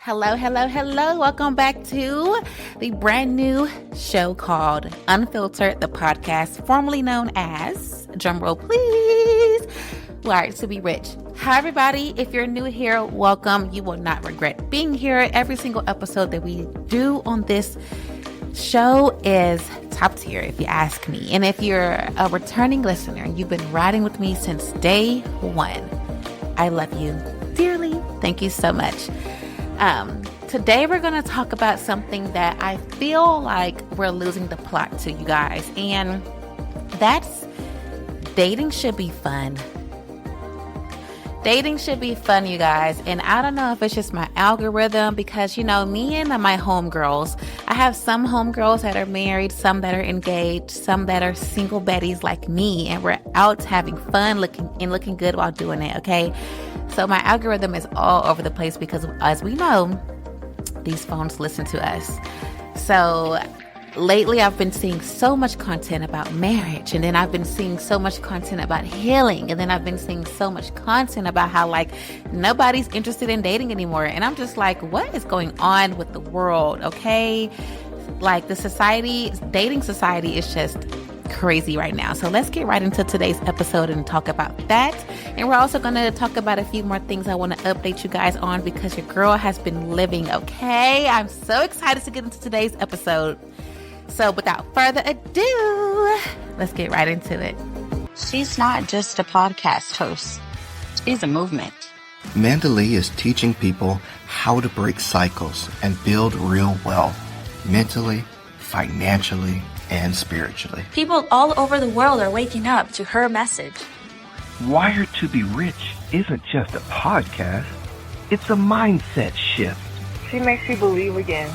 Hello, hello, hello. Welcome back to the brand new show called Unfiltered, the podcast formerly known as, drumroll please, Wired to be Rich. Hi, everybody. If you're new here, welcome. You will not regret being here. Every single episode that we do on this show is top tier, if you ask me. And if you're a returning listener and you've been riding with me since day one, I love you dearly. Thank you so much. Today we're going to talk about something that I feel like we're losing the plot to, you guys. And that's dating should be fun. Dating should be fun, you guys. And I don't know if it's just my algorithm because, me and my homegirls, I have some homegirls that are married, some that are engaged, some that are single betties like me. And we're out having fun, looking good while doing it, okay? So my algorithm is all over the place because, as we know, these phones listen to us. So lately I've been seeing so much content about marriage, and then I've been seeing so much content about healing, and then I've been seeing so much content about how nobody's interested in dating anymore. And I'm just like, what is going on with the world? Okay. Dating society is just crazy right now. So let's get right into today's episode and talk about that. And we're also going to talk about a few more things I want to update you guys on because your girl has been living, okay? I'm so excited to get into today's episode. So without further ado, let's get right into it. She's not just a podcast host. She's a movement. Manda Lea is teaching people how to break cycles and build real wealth, mentally, financially, and spiritually. People all over the world are waking up to her message. Wired to be Rich isn't just a podcast, it's a mindset shift. She makes you believe again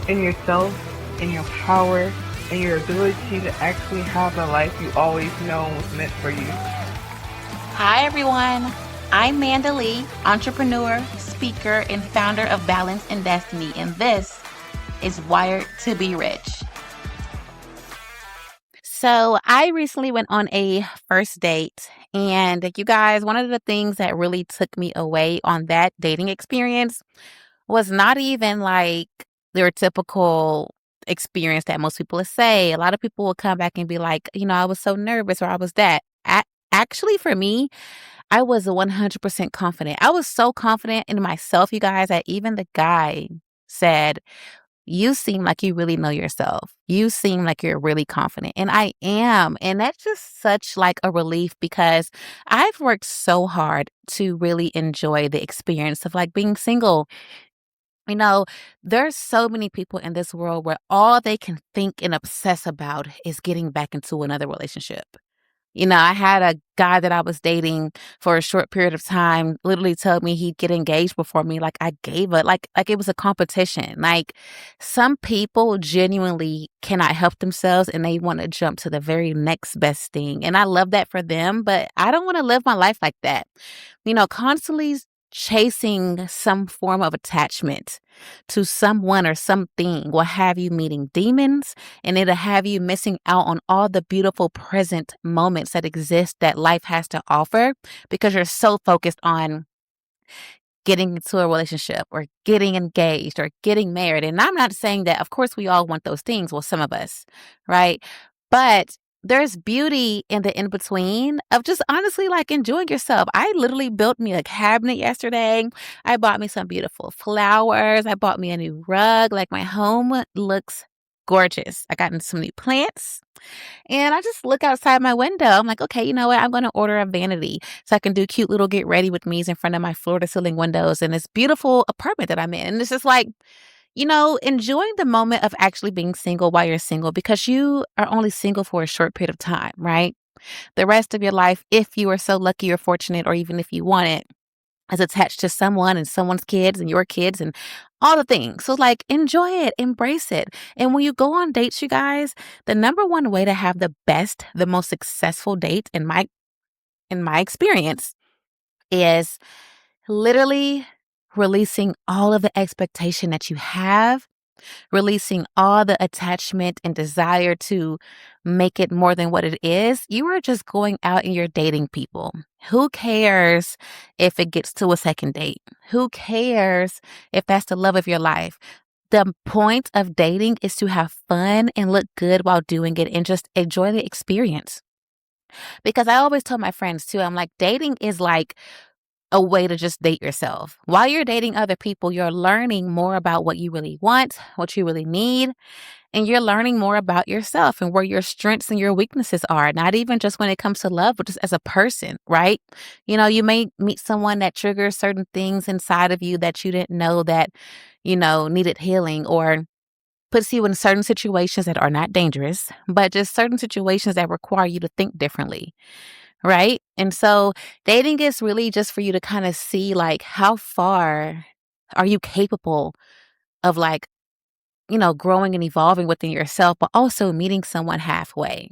in yourself, in your power, and your ability to actually have the life you always known was meant for you. Hi, everyone. I'm Manda Lea, entrepreneur, speaker, and founder of Balance and Destiny, and this is Wired to be Rich. So I recently went on a first date, and you guys, one of the things that really took me away on that dating experience was not even like their typical experience that most people say. A lot of people will come back and be like, I was so nervous or I was that. Actually, for me, I was 100% confident. I was so confident in myself, you guys, that even the guy said, you seem like you really know yourself. You seem like you're really confident. And I am. And that's just such a relief because I've worked so hard to really enjoy the experience of being single. There's so many people in this world where all they can think and obsess about is getting back into another relationship. I had a guy that I was dating for a short period of time literally told me he'd get engaged before me. I gave it, like it was a competition. Some people genuinely cannot help themselves and they want to jump to the very next best thing. And I love that for them, but I don't want to live my life like that. Constantly chasing some form of attachment to someone or something will have you meeting demons, and it'll have you missing out on all the beautiful present moments that exist that life has to offer because you're so focused on getting into a relationship or getting engaged or getting married. And I'm not saying that, of course, we all want those things. Well, some of us, right? But there's beauty in the in-between of just honestly enjoying yourself. I literally built me a cabinet yesterday. I bought me some beautiful flowers. I bought me a new rug. My home looks gorgeous. I got some new plants and I just look outside my window. I'm like, okay, you know what? I'm going to order a vanity so I can do cute little get ready with me's in front of my floor to ceiling windows and this beautiful apartment that I'm in. And it's just enjoying the moment of actually being single while you're single because you are only single for a short period of time, right? The rest of your life, if you are so lucky or fortunate, or even if you want it, is attached to someone and someone's kids and your kids and all the things. So enjoy it, embrace it. And when you go on dates, you guys, the number one way to have the most successful date in my experience is literally releasing all of the expectation that you have, releasing all the attachment and desire to make it more than what it is. You are just going out and you're dating people. Who cares if it gets to a second date? Who cares if that's the love of your life? The point of dating is to have fun and look good while doing it and just enjoy the experience. Because I always tell my friends too, I'm like, dating is like a way to just date yourself. While you're dating other people, you're learning more about what you really want, what you really need, and you're learning more about yourself and where your strengths and your weaknesses are, not even just when it comes to love, but just as a person, right? You may meet someone that triggers certain things inside of you that you didn't know that, needed healing, or puts you in certain situations that are not dangerous, but just certain situations that require you to think differently, right? And so dating is really just for you to kind of see like how far are you capable of like, growing and evolving within yourself, but also meeting someone halfway.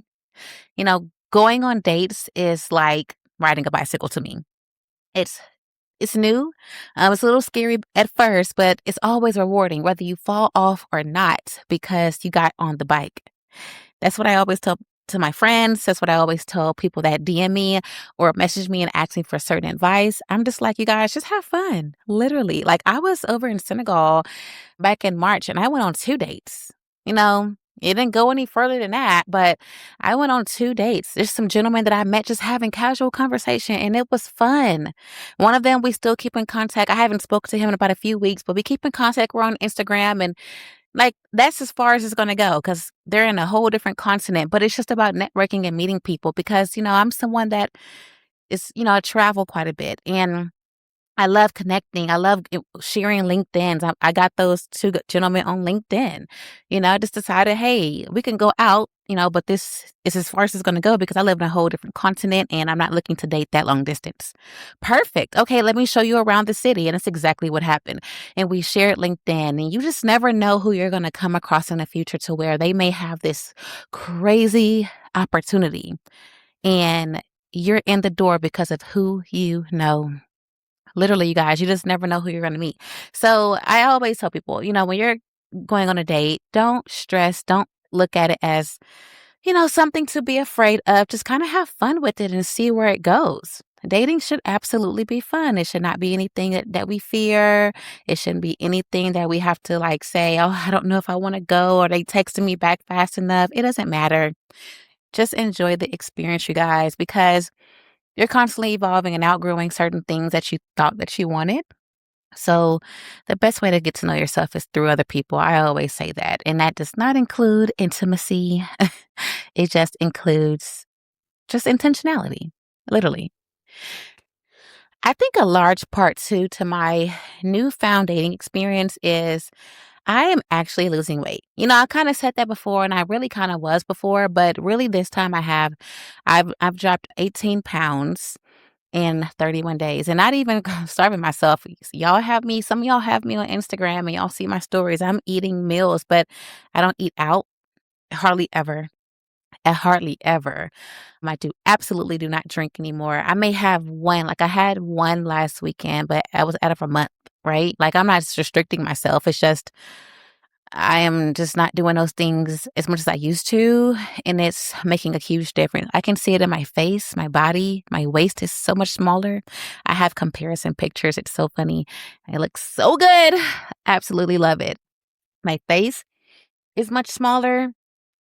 Going on dates is like riding a bicycle to me. It's it's new. It's a little scary at first, but it's always rewarding, whether you fall off or not, because you got on the bike. That's what I always tell to my friends. That's what I always tell people that DM me or message me and ask me for certain advice. I'm just like, you guys, just have fun. Literally. Like I was over in Senegal back in March and I went on 2 dates. It didn't go any further than that, but I went on 2 dates. There's some gentlemen that I met just having casual conversation and it was fun. One of them, we still keep in contact. I haven't spoken to him in about a few weeks, but we keep in contact. We're on Instagram and like that's as far as it's going to go because they're in a whole different continent, but it's just about networking and meeting people because, I'm someone that is, I travel quite a bit and I love connecting. I love sharing LinkedIn's. I got those 2 gentlemen on LinkedIn. I just decided, hey, we can go out, but this is as far as it's going to go because I live in a whole different continent and I'm not looking to date that long distance. Perfect. Okay, let me show you around the city. And that's exactly what happened. And we shared LinkedIn and you just never know who you're going to come across in the future to where they may have this crazy opportunity and you're in the door because of who you know. Literally, you guys, you just never know who you're going to meet. So I always tell people, when you're going on a date, don't stress, don't look at it as, something to be afraid of. Just kind of have fun with it and see where it goes. Dating should absolutely be fun. It should not be anything that we fear. It shouldn't be anything that we have to like say, oh, I don't know if I want to go or they texted me back fast enough. It doesn't matter. Just enjoy the experience, you guys, because you're constantly evolving and outgrowing certain things that you thought that you wanted. So the best way to get to know yourself is through other people. I always say that. And that does not include intimacy. It just includes just intentionality, literally. I think a large part too to my newfound dating experience is I am actually losing weight. I kind of said that before and I really kind of was before, but really this time I've dropped 18 pounds in 31 days and not even starving myself. Some of y'all have me on Instagram and y'all see my stories. I'm eating meals, but I don't eat out hardly ever. Hardly ever. I absolutely do not drink anymore. I may have one, like I had one last weekend, but I was out of a month, right? Like I'm not restricting myself. It's just I am just not doing those things as much as I used to, and it's making a huge difference. I can see it in my face, my body, my waist is so much smaller. I have comparison pictures. It's so funny. I look so good. Absolutely love it. My face is much smaller.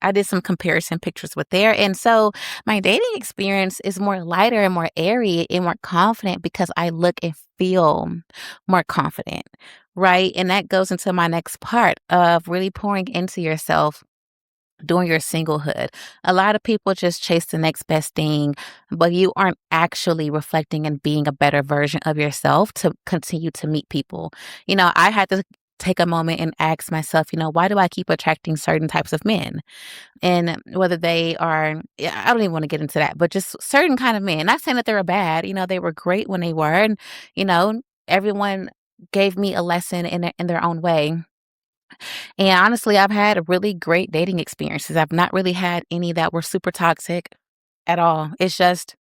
I did some comparison pictures with there. And so my dating experience is more lighter and more airy and more confident because I look and feel more confident, right? And that goes into my next part of really pouring into yourself during your singlehood. A lot of people just chase the next best thing, but you aren't actually reflecting and being a better version of yourself to continue to meet people. I had to take a moment and ask myself, why do I keep attracting certain types of men? And whether they are, I don't even want to get into that, but just certain kind of men. Not saying that they were bad, they were great when they were. And, everyone gave me a lesson in their own way. And honestly, I've had really great dating experiences. I've not really had any that were super toxic at all. It's just,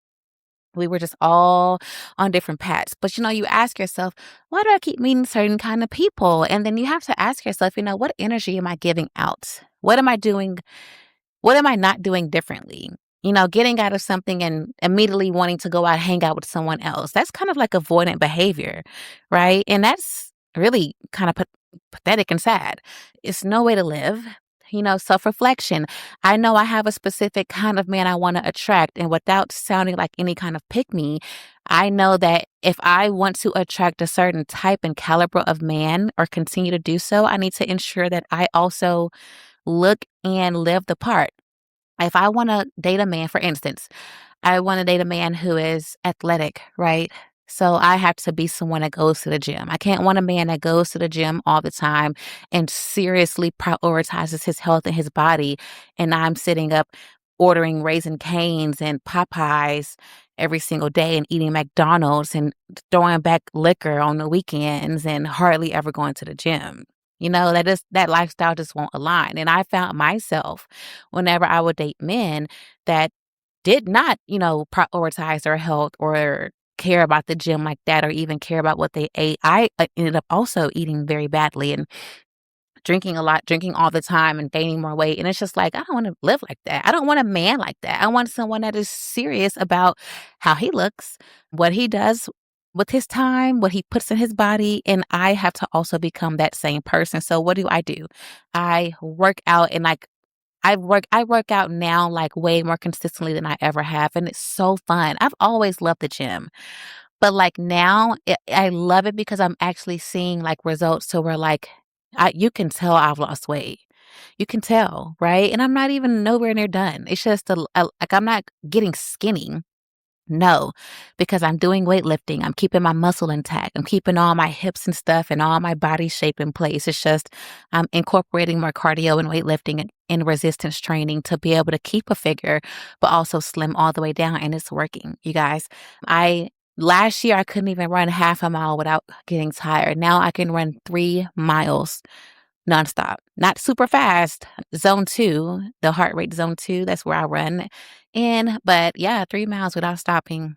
we were just all on different paths. But, you ask yourself, why do I keep meeting certain kind of people? And then you have to ask yourself, what energy am I giving out? What am I doing? What am I not doing differently? getting out of something and immediately wanting to go out, hang out with someone else. That's kind of like avoidant behavior, right? And that's really kind of pathetic and sad. It's no way to live. Self-reflection. I know I have a specific kind of man I want to attract, and without sounding like any kind of pick me, I know that if I want to attract a certain type and caliber of man or continue to do so, I need to ensure that I also look and live the part. If I want to date a man, for instance, I want to date a man who is athletic, right? So I have to be someone that goes to the gym. I can't want a man that goes to the gym all the time and seriously prioritizes his health and his body. And I'm sitting up ordering Raisin Canes and Popeyes every single day and eating McDonald's and throwing back liquor on the weekends and hardly ever going to the gym. That lifestyle just won't align. And I found myself whenever I would date men that did not, prioritize their health or care about the gym like that or even care about what they ate. I ended up also eating very badly and drinking a lot, drinking all the time and gaining more weight. And it's just like, I don't want to live like that. I don't want a man like that. I want someone that is serious about how he looks, what he does with his time, what he puts in his body. And I have to also become that same person. So what do? I work out and I work out now like way more consistently than I ever have. And it's so fun. I've always loved the gym. But like now, I love it because I'm actually seeing like results to where like you can tell I've lost weight. You can tell, right? And I'm not even nowhere near done. It's just like I'm not getting skinny. No, because I'm doing weightlifting. I'm keeping my muscle intact. I'm keeping all my hips and stuff and all my body shape in place. It's just I'm incorporating more cardio and weightlifting and resistance training to be able to keep a figure, but also slim all the way down. And it's working, you guys. Last year, I couldn't even run half a mile without getting tired. Now I can run 3 miles nonstop. Not super fast. Zone 2, the heart rate zone 2, that's where I run in. But yeah, 3 miles without stopping.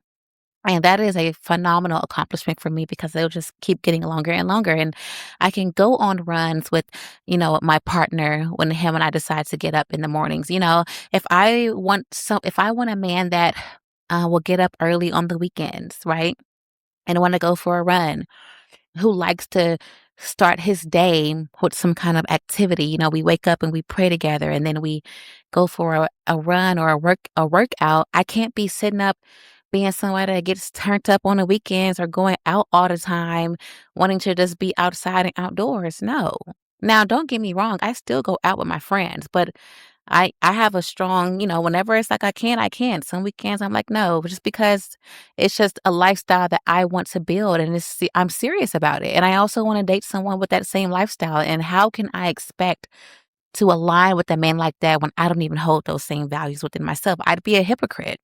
And that is a phenomenal accomplishment for me because they'll just keep getting longer and longer. And I can go on runs with, my partner when him and I decide to get up in the mornings. If I want a man that will get up early on the weekends, right? And want to go for a run, who likes to start his day with some kind of activity. We wake up and we pray together and then we go for a run or a workout. I can't be sitting up being somebody that gets turned up on the weekends or going out all the time, wanting to just be outside and outdoors. No. Now, don't get me wrong. I still go out with my friends, but I have a strong, whenever it's like I can. Some weekends I'm like, no, just because it's just a lifestyle that I want to build and I'm serious about it. And I also want to date someone with that same lifestyle. And how can I expect to align with a man like that when I don't even hold those same values within myself? I'd be a hypocrite.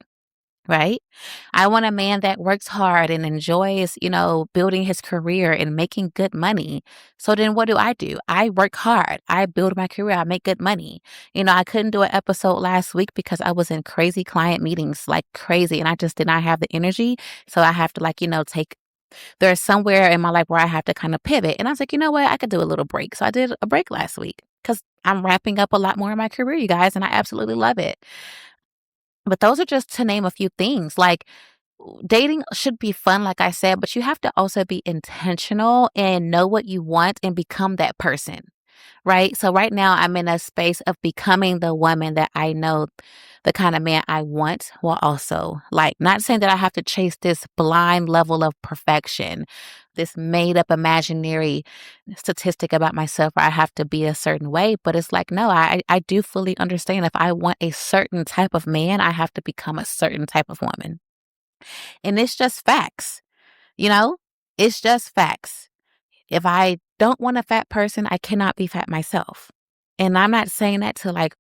Right? I want a man that works hard and enjoys, building his career and making good money. So then what do? I work hard. I build my career. I make good money. I couldn't do an episode last week because I was in crazy client meetings, like crazy. And I just did not have the energy. So I have to there's somewhere in my life where I have to kind of pivot. And I was like, you know what? I could do a little break. So I did a break last week because I'm wrapping up a lot more in my career, you guys. And I absolutely love it. But those are just to name a few things. Like dating should be fun, like I said, but you have to also be intentional and know what you want and become that person. Right. So right now I'm in a space of becoming the woman that I know the kind of man I want, while also like not saying that I have to chase this blind level of perfection, this made up imaginary statistic about myself where I have to be a certain way. But it's like, no, I do fully understand if I want a certain type of man, I have to become a certain type of woman. And it's just facts, you know, it's just facts. If I don't want a fat person, I cannot be fat myself. And I'm not saying that to like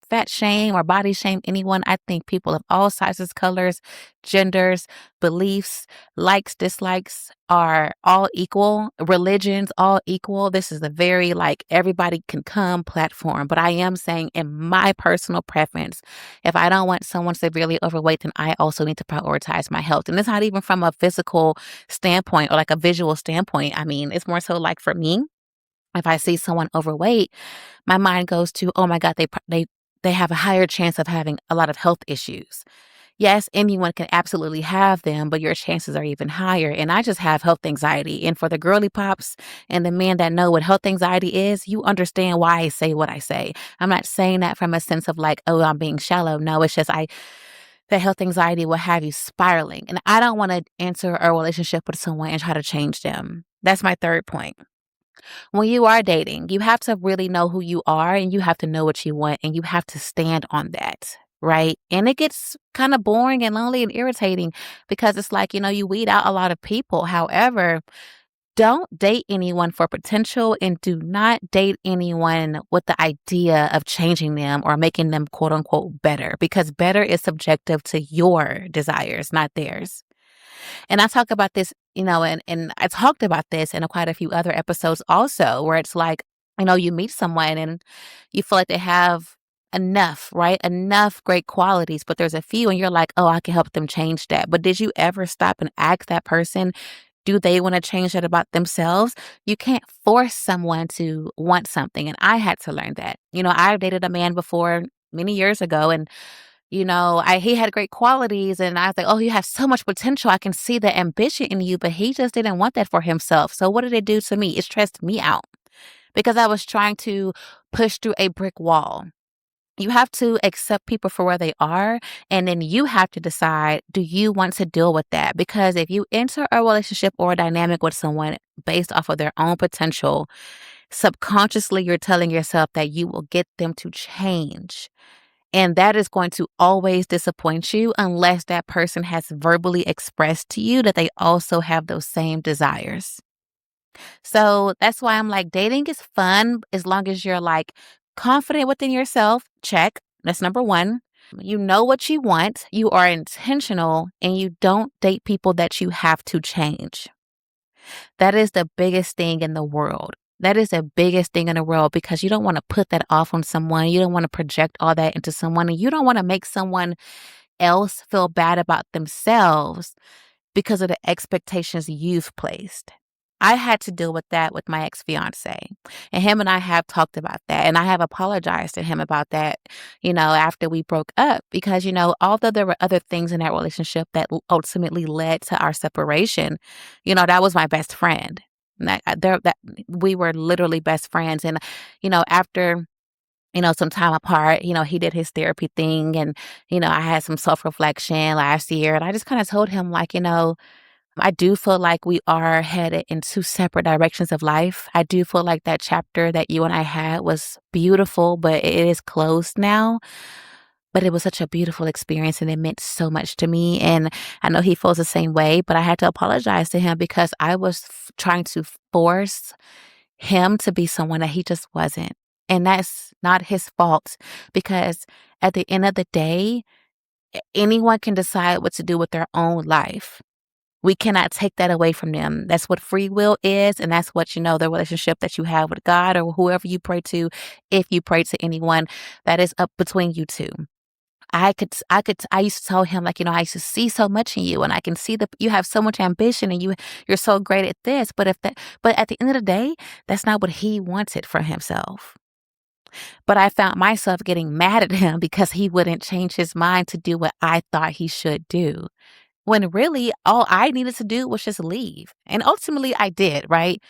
fat shame or body shame anyone. I think people of all sizes, colors, genders, beliefs, likes, dislikes are all equal. Religions, all equal. This is a very like everybody can come platform. But I am saying in my personal preference, if I don't want someone severely overweight, then I also need to prioritize my health. And it's not even from a physical standpoint or like a visual standpoint. I mean, it's more so like for me, if I see someone overweight, my mind goes to, oh my God, they have a higher chance of having a lot of health issues. Yes, anyone can absolutely have them, but your chances are even higher. And I just have health anxiety. And for the girly pops and the men that know what health anxiety is, you understand why I say what I say. I'm not saying that from a sense of like, oh, I'm being shallow. No, it's just the health anxiety will have you spiraling. And I don't want to enter a relationship with someone and try to change them. That's my third point. When you are dating, you have to really know who you are and you have to know what you want and you have to stand on that. Right. And it gets kind of boring and lonely and irritating because it's like, you weed out a lot of people. However, don't date anyone for potential and do not date anyone with the idea of changing them or making them quote unquote better because better is subjective to your desires, not theirs. And I talk about this, and I talked about this in quite a few other episodes also, where it's like, you meet someone and you feel like they have enough, right? Enough great qualities, but there's a few and you're like, oh, I can help them change that. But did you ever stop and ask that person, do they want to change that about themselves? You can't force someone to want something. And I had to learn that. I dated a man before many years ago and he had great qualities and I was like, oh, you have so much potential. I can see the ambition in you, but he just didn't want that for himself. So what did it do to me? It stressed me out because I was trying to push through a brick wall. You have to accept people for where they are, and then you have to decide, do you want to deal with that? Because if you enter a relationship or a dynamic with someone based off of their own potential, subconsciously you're telling yourself that you will get them to change. And that is going to always disappoint you unless that person has verbally expressed to you that they also have those same desires. So that's why I'm like, dating is fun as long as you're like confident within yourself. Check. That's number one. You know what you want. You are intentional and you don't date people that you have to change. That is the biggest thing in the world. That is the biggest thing in the world because you don't want to put that off on someone. You don't want to project all that into someone and you don't want to make someone else feel bad about themselves because of the expectations you've placed. I had to deal with that with my ex-fiance. And him and I have talked about that. And I have apologized to him about that, after we broke up. Because, although there were other things in that relationship that ultimately led to our separation, that was my best friend. That we were literally best friends. And, after some time apart, he did his therapy thing and, I had some self-reflection last year and I just kind of told him like, I do feel like we are headed in two separate directions of life. I do feel like that chapter that you and I had was beautiful, but it is closed now. But it was such a beautiful experience and it meant so much to me. And I know he feels the same way, but I had to apologize to him because I was trying to force him to be someone that he just wasn't. And that's not his fault because at the end of the day, anyone can decide what to do with their own life. We cannot take that away from them. That's what free will is. And that's what, the relationship that you have with God or whoever you pray to, if you pray to anyone, that is up between you two. I used to tell him like, I used to see so much in you and I can see that you have so much ambition and you're so great at this. But at the end of the day, that's not what he wanted for himself. But I found myself getting mad at him because he wouldn't change his mind to do what I thought he should do. When really all I needed to do was just leave. And ultimately I did, right?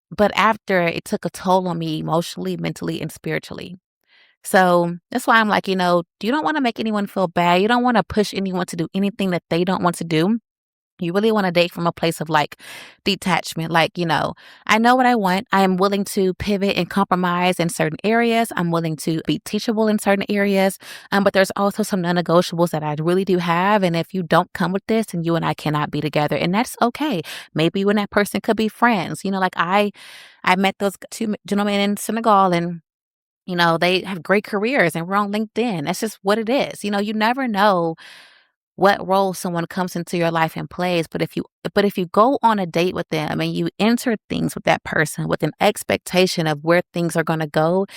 But after it took a toll on me emotionally, mentally, and spiritually. So that's why I'm like, you don't want to make anyone feel bad. You don't want to push anyone to do anything that they don't want to do. You really want to date from a place of like detachment. Like, I know what I want. I am willing to pivot and compromise in certain areas. I'm willing to be teachable in certain areas. But there's also some non-negotiables that I really do have. And if you don't come with this, then you and I cannot be together. And that's okay. Maybe when that person could be friends, like I met those two gentlemen in Senegal and they have great careers and we're on LinkedIn. That's just what it is. You never know what role someone comes into your life and plays. But if you go on a date with them and you enter things with that person with an expectation of where things are going to go,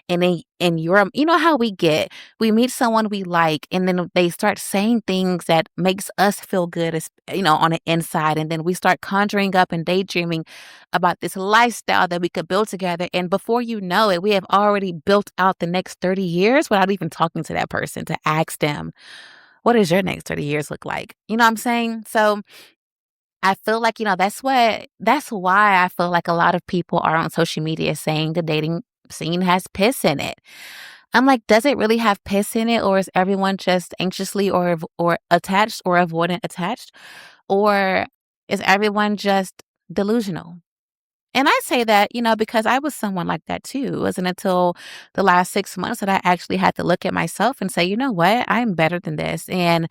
and then in your, you know how we meet someone we like, and then they start saying things that makes us feel good, as on the inside, and then we start conjuring up and daydreaming about this lifestyle that we could build together, and before you know it, we have already built out the next 30 years without even talking to that person to ask them, what does your next 30 years look like? You know what I'm saying? So I feel like, that's why I feel like a lot of people are on social media saying the dating scene has piss in it. I'm like, does it really have piss in it? Or is everyone just anxiously or attached or avoidant attached? Or is everyone just delusional? And I say that, because I was someone like that too. It wasn't until the last 6 months that I actually had to look at myself and say, you know what? I'm better than this. And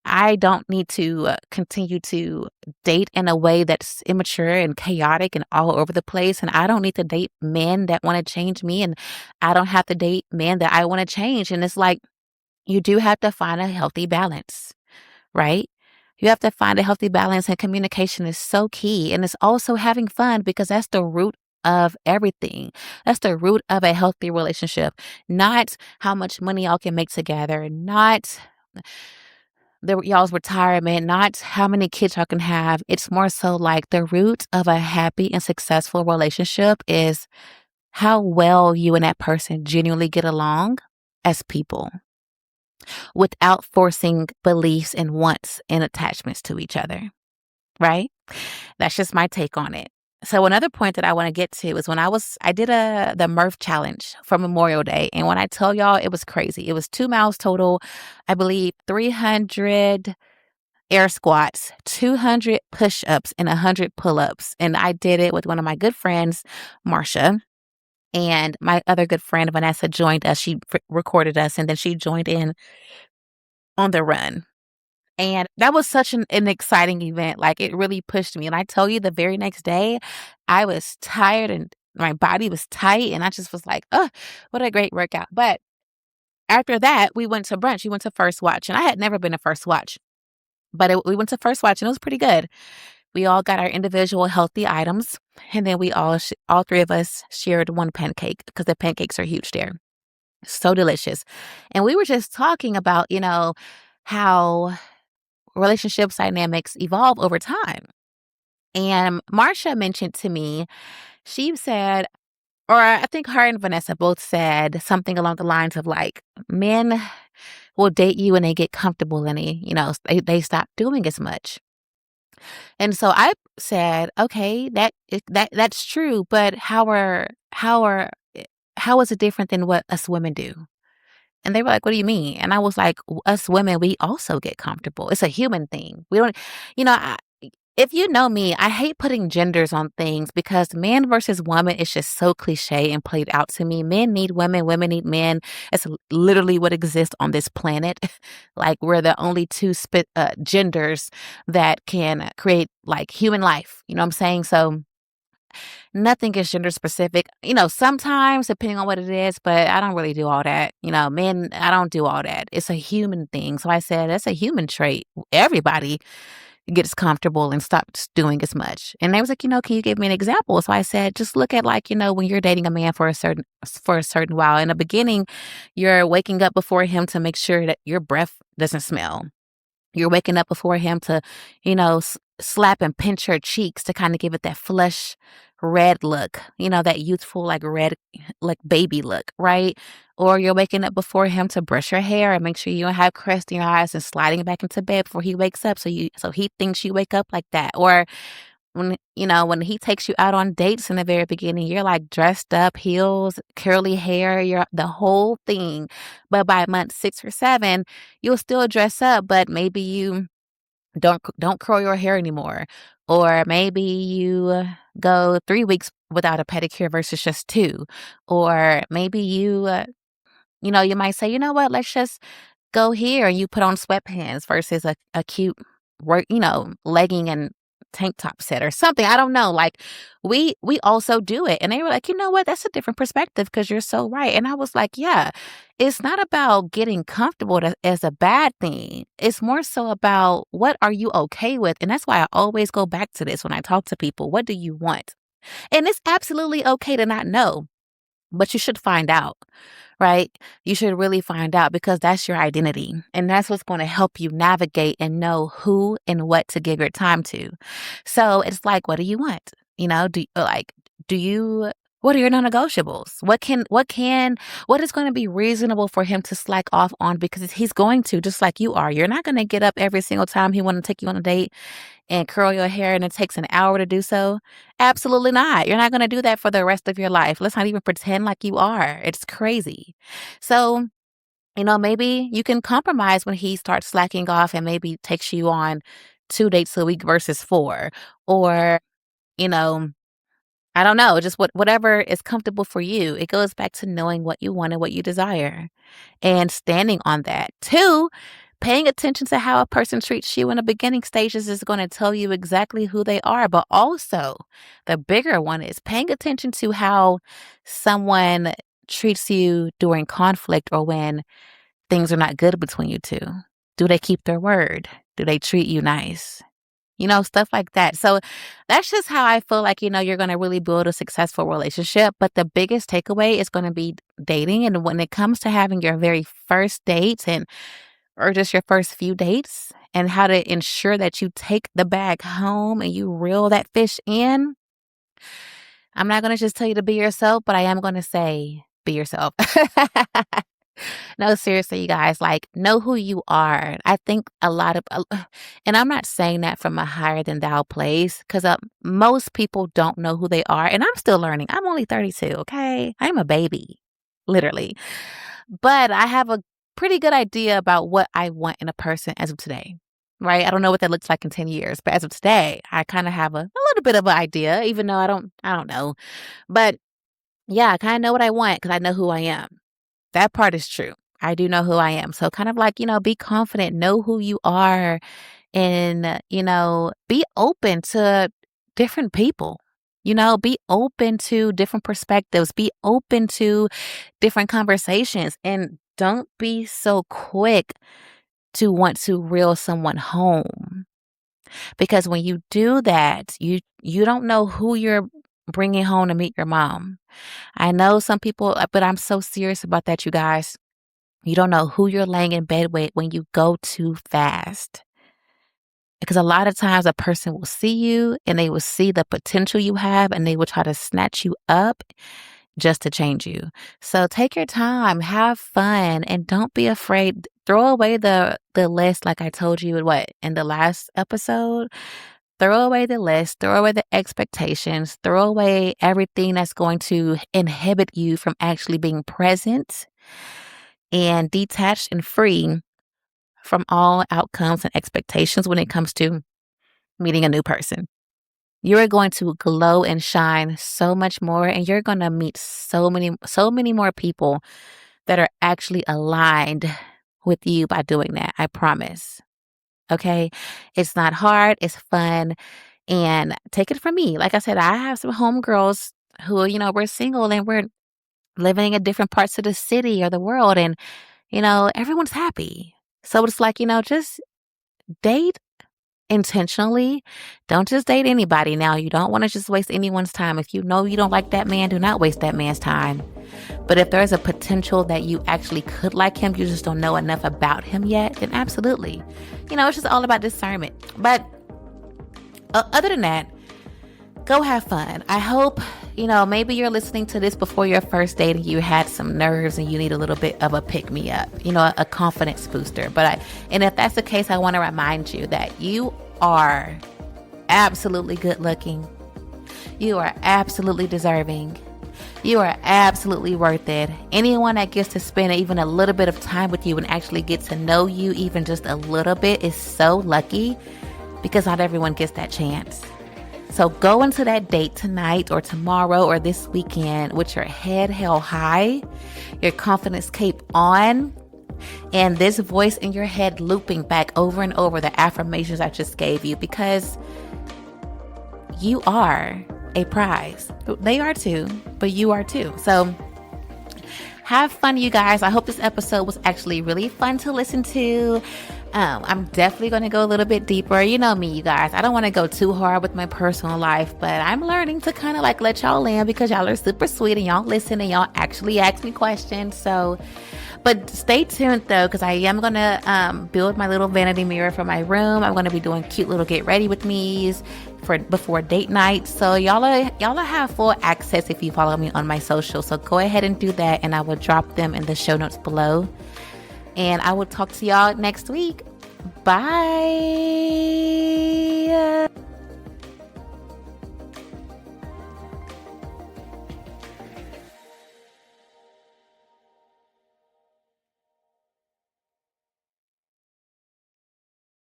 I don't need to continue to date in a way that's immature and chaotic and all over the place. And I don't need to date men that want to change me. And I don't have to date men that I want to change. And it's like, you do have to find a healthy balance, right? You have to find a healthy balance, and communication is so key. And it's also having fun, because that's the root of everything. That's the root of a healthy relationship, not how much money y'all can make together, not y'all's retirement, not how many kids y'all can have. It's more so like the root of a happy and successful relationship is how well you and that person genuinely get along as people without forcing beliefs and wants and attachments to each other, right? That's just my take on it. So another point that I want to get to is when I did the Murph challenge for Memorial Day. And when I tell y'all, it was crazy. It was 2 miles total, I believe 300 air squats, 200 push-ups, and 100 pull-ups. And I did it with one of my good friends, Marsha. And my other good friend, Vanessa, joined us. She recorded us, and then she joined in on the run. And that was such an exciting event. Like, it really pushed me. And I tell you, the very next day, I was tired and my body was tight. And I just was like, oh, what a great workout. But after that, we went to brunch. We went to First Watch. And I had never been to First Watch. But we went to First Watch, and it was pretty good. We all got our individual healthy items. And then we all three of us shared one pancake, because the pancakes are huge there. So delicious. And we were just talking about, how relationships dynamics evolve over time. And Marsha mentioned to me, she said, or I think her and Vanessa both said something along the lines of like, men will date you and they get comfortable and they stop doing as much. And so I said, okay, that's true, but how is it different than what us women do? And they were like, what do you mean? And I was like, us women, we also get comfortable. It's a human thing. We don't, if you know me, I hate putting genders on things, because man versus woman is just so cliche and played out to me. Men need women, women need men. It's literally what exists on this planet. Like, we're the only two genders that can create like human life. You know what I'm saying? So nothing is gender specific, sometimes depending on what it is, but I don't really do all that. Men, I don't do all that. It's a human thing. So I said, that's a human trait. Everybody gets comfortable and stops doing as much. And they was like, can you give me an example? So I said, just look at like, when you're dating a man for a certain while. In the beginning, you're waking up before him to make sure that your breath doesn't smell. You're waking up before him to, slap and pinch your cheeks to kind of give it that flush red look, that youthful, like red, like baby look, right? Or you're waking up before him to brush your hair and make sure you don't have crust in your eyes, and sliding back into bed before he wakes up. So he thinks you wake up like that. Or when he takes you out on dates in the very beginning, you're like dressed up, heels, curly hair, you're the whole thing. But by month 6 or 7, you'll still dress up, but maybe you don't curl your hair anymore. Or maybe you go 3 weeks without a pedicure versus just 2. Or maybe you might say, you know what, let's just go here. And you put on sweatpants versus a cute work, legging and tank top set or something. I don't know. Like we also do it. And they were like, you know what? That's a different perspective because you're so right. And I was like, yeah, it's not about getting comfortable as a bad thing. It's more so about what are you okay with? And that's why I always go back to this when I talk to people. What do you want? And it's absolutely okay to not know, but you should find out, right? You should really find out because that's your identity. And that's what's going to help you navigate and know who and what to give your time to. So it's like, what do you want? You know, what are your non-negotiables? What is going to be reasonable for him to slack off on? Because he's going to, just like you are. You're not going to get up every single time he want to take you on a date and curl your hair and it takes an hour to do so. Absolutely not. You're not going to do that for the rest of your life. Let's not even pretend like you are. It's crazy. So, you know, maybe you can compromise when he starts slacking off and maybe takes you on 2 dates a week versus 4. Or, you know, I don't know, just whatever is comfortable for you. It goes back to knowing what you want and what you desire and standing on that. 2, paying attention to how a person treats you in the beginning stages is going to tell you exactly who they are. But also, the bigger one is paying attention to how someone treats you during conflict or when things are not good between you two. Do they keep their word? Do they treat you nice? You know, stuff like that. So that's just how I feel like, you know, you're going to really build a successful relationship. But the biggest takeaway is going to be dating. And when it comes to having your very first dates or just your first few dates and how to ensure that you take the bag home and you reel that fish in, I'm not going to just tell you to be yourself, but I am going to say be yourself. No, seriously, you guys, like, know who you are. I think a lot of, and I'm not saying that from a higher than thou place, because most people don't know who they are, and I'm still learning. I'm only 32, okay? I'm a baby, literally. But I have a pretty good idea about what I want in a person as of today, right? I don't know what that looks like in 10 years, but as of today, I kind of have a little bit of an idea, even though I don't know. But yeah, I kind of know what I want because I know who I am. That part is true. I do know who I am. So kind of like, you know, be confident, know who you are, and, you know, be open to different people. You know, be open to different perspectives, be open to different conversations, and don't be so quick to want to reel someone home. Because when you do that, you don't know who you're bringing home to meet your mom. I know some people, but I'm so serious about that, you guys. You don't know who you're laying in bed with when you go too fast. Because a lot of times a person will see you and they will see the potential you have and they will try to snatch you up just to change you. So take your time, have fun, and don't be afraid. Throw away the list like I told you in the last episode. Throw away the list, throw away the expectations, throw away everything that's going to inhibit you from actually being present and detached and free from all outcomes and expectations when it comes to meeting a new person. You are going to glow and shine so much more, and you're going to meet so many more people that are actually aligned with you by doing that. I promise. Okay. It's not hard. It's fun. And take it from me. Like I said, I have some homegirls who, you know, we're single and we're living in different parts of the city or the world. And, you know, everyone's happy. So it's like, you know, just date intentionally. Don't just date anybody. Now, you don't want to just waste anyone's time. If you know you don't like that man, do not waste that man's time. But if there's a potential that you actually could like him, you just don't know enough about him yet, then absolutely. You know, it's just all about discernment. But other than that, go have fun. I hope, you know, maybe you're listening to this before your first date and you had some nerves and you need a little bit of a pick-me-up, you know, a confidence booster. And if that's the case, I want to remind you that you are absolutely good looking. You are absolutely deserving. You are absolutely worth it. Anyone that gets to spend even a little bit of time with you and actually get to know you even just a little bit is so lucky, because not everyone gets that chance. So go into that date tonight or tomorrow or this weekend with your head held high, your confidence cape on, and this voice in your head looping back over and over the affirmations I just gave you, because you are a prize. They are too, but you are too. So have fun, you guys. I hope this episode was actually really fun to listen to. I'm definitely going to go a little bit deeper. You know me, you guys. I don't want to go too hard with my personal life, but I'm learning to kind of like let y'all in because y'all are super sweet and y'all listen and y'all actually ask me questions. So, but stay tuned though, because I am going to build my little vanity mirror for my room. I'm going to be doing cute little get ready with me's for before date night. So y'all have full access if you follow me on my social. So go ahead and do that, and I will drop them in the show notes below. And I will talk to y'all next week. Bye.